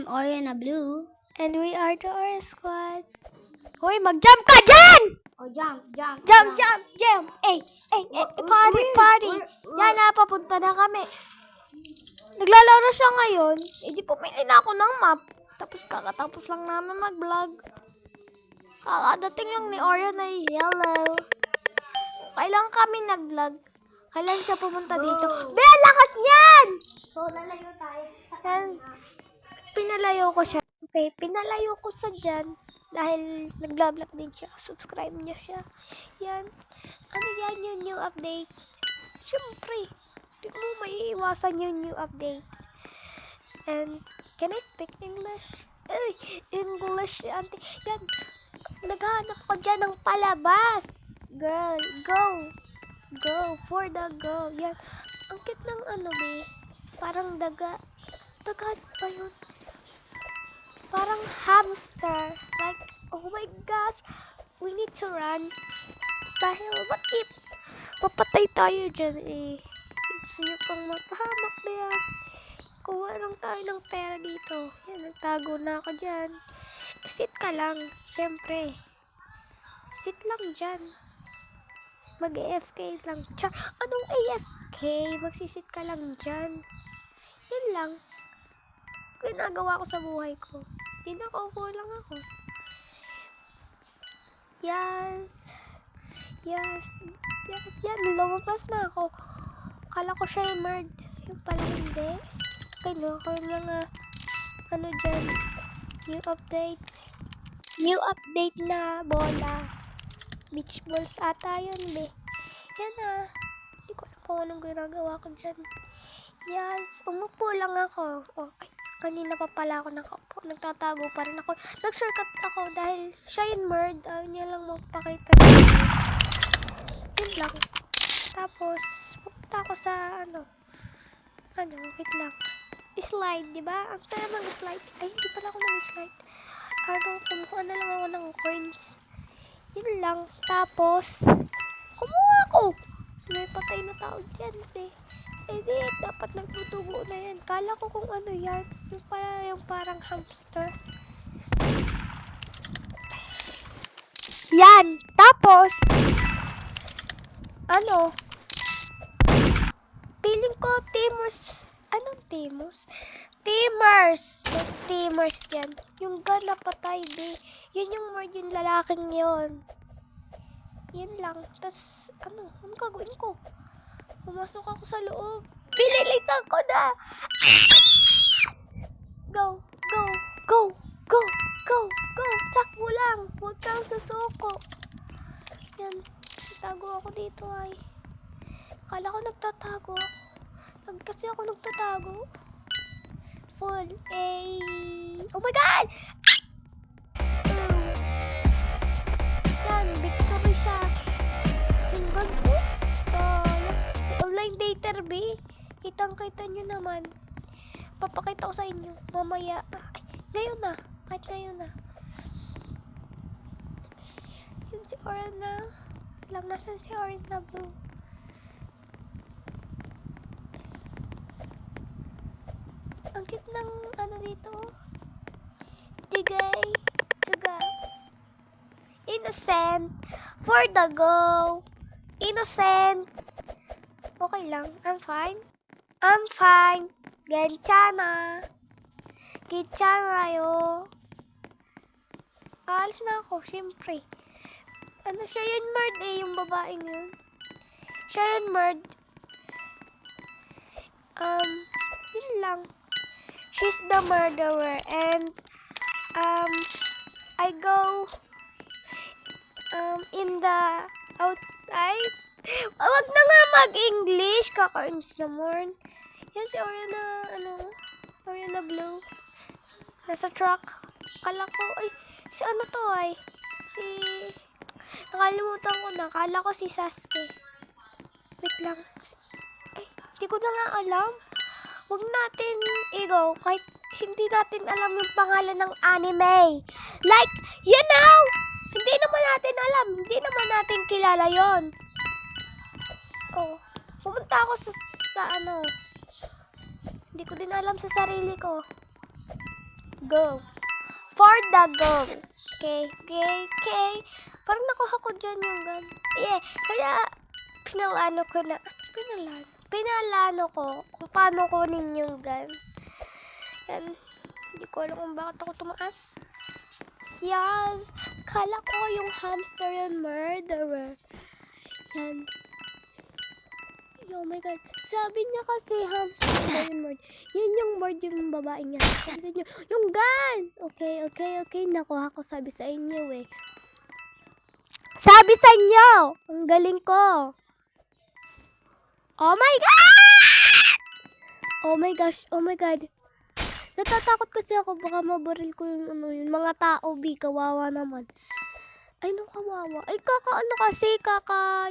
I'm Oriana Blue. And we are the Aura Squad. Hoy, mag-jump ka dyan! Oh, jump. Jump! Party! Yan na, papunta na kami. Naglalaro siya ngayon. Di pumili na ako ng map. Tapos kakatapos lang namin mag-vlog. Kakadating lang ni Oriana na hello. Kailan kami nag-vlog? Kailan siya pumunta dito? Be, ang lakas niyan! So, lalayo tayo sa Yan. Pinalayo ko siya. Okay, pinalayo ko sa dyan. Dahil nag-vlog din siya. Subscribe niyo siya. Yan. Ano yan yung new update? Siyempre. Di mo maiiwasan yung new update. And, can I speak English? Ay, English. Auntie. Yan. Naghahanap ko dyan ng palabas. Girl, go. Go. For the go. Yan. Ang cute ng ano, be. Parang daga. Daga ba yun? Parang hamster. Like, oh my gosh. We need to run. Dahil, what if mapatay tayo dyan eh. Gusto nyo pang mapahamak na yan. Kuha lang tayo ng pera dito. Yan, nagtago na ako dyan. Sit ka lang. Siyempre. Sit lang dyan. Mag-AFK lang. Char, anong AFK? Magsisit ka lang dyan. Yan lang. Ginagawa ko sa buhay ko. Nakaupo lang ako. Yes. Yan, lumabas na ako. Kala ko siya yung merd. Yung pala hindi. Okay, no? Ako yung mga ano dyan. New updates. New update na bola. Beach balls ata yun, be. Yan na. Hindi ko alam kung anong ginagawa ko dyan. Yes. Umupo lang ako. Oh, ay. Kanina pa pala ako nakaupo. Nagtatago pa rin ako. Nag-shortcut ako dahil siya yung merd. Ayaw niya lang magpakita. Yun lang. Tapos, pupunta ako sa wait lang. Slide, di ba? Ang saya mag-slide. Ay, hindi pala ako nag-slide. Kumuha na lang ako ng coins. Yun lang. Tapos, kumuha ako. May patay na tao dyan, eh. Eh di, dapat nagtutubo na yan. Kala ko kung ano yan. Yung parang hamster. Yan. Tapos, feeling ko Timers. Anong Timers? Timers yan. Yung gala patay, be. Yun yung word yung lalaking yon. Yun lang. Tapos, anong gagawin ko? Pumasok ako sa loob. Pililitan ko na! Go! Takbo lang! Huwag kang susuko. Yan. Tago ako dito ay. Akala ko nagtatago ako. Kasi ako nagtatago. Full A. Oh my God! Yan. Victory siya. Yung ganito. Online dater, be. Kitang-kita nyo naman. Papakita ko sa inyo. Mamaya. Ay, ngayon na. Kahit ngayon na. Yun si Oriana. Lang nasan si Oriana Blue. Ang cute ng dito. Digay. Suga. Innocent. For the go. Innocent. Okay lang. I'm fine. Ganchana yo. Alis na ako, syempre. Siya yun merd eh, yung babaeng yun. Siya yun merd. Yun lang. She's the murderer and I go in the outside. Wag na nga mag-English. Kakainis naman. Yan si Oriana, Oriana Blue. Nasa truck. Kala ko, ay, si ano to ay? Nakalimutan ko na. Kala ko si Sasuke. Wait lang. Ay, hindi ko na nga alam. Wag natin i-go. Kahit hindi natin alam yung pangalan ng anime. Like, you know, hindi naman natin alam. Hindi naman natin kilala yon. Oh, pumunta ako sa hindi ko din alam sa sarili ko. Go. For the go. Okay, okay, okay. Parang nakuha ko dyan yung gun. Yeah, kaya pinalano ko kung paano kunin yung gun. Yan. Hindi ko alam kung bakit ako tumaas. Yan. Kala ko yung hamster yung murderer. Yan. Oh my God. Sabi niya kasi hamster na yung murder. Yan yung murder yung babae niya. Sabi sa inyo, yung gun! Okay. Nakuha ko sabi sa inyo eh. Sabi sa inyo! Ang galing ko. Oh my God! Oh my gosh. Oh my God. Natatakot kasi ako. Baka mabaril ko yung mga tao. Kawawa naman. Ay, no, kawawa. Ay,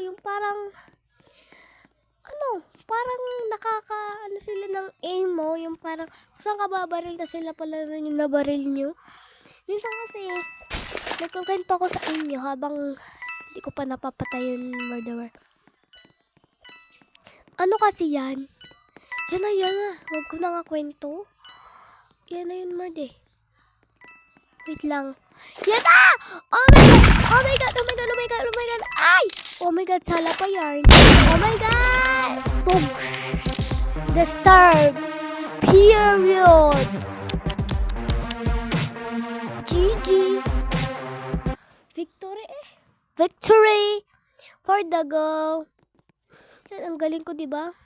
yung parang, parang sila ng aim mo, yung parang, saan ka babaril na sila pala rin yung nabaril nyo. Minsan kasi, nagkukwento ko sa inyo habang hindi ko pa napapatay yung murderer. Ano kasi yan? Yan na. Huwag ko na nga kwento. Yan na yun, murder. Wait lang. Yan na! Oh my God! Ay! Oh my God, sala pa yarn. Oh my God! Boom! Disturb. Period. GG. Victory for the go. Yan, ang galing ko, diba?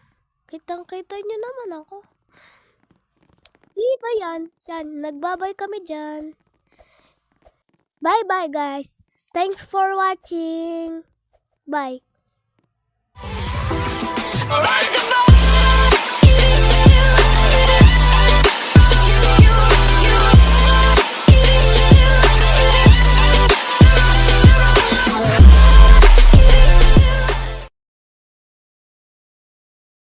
Kitang-kita nyo naman ako. Diba yan? Yan, nagbabay kami dyan. Bye-bye, guys. Thanks for watching. Bye.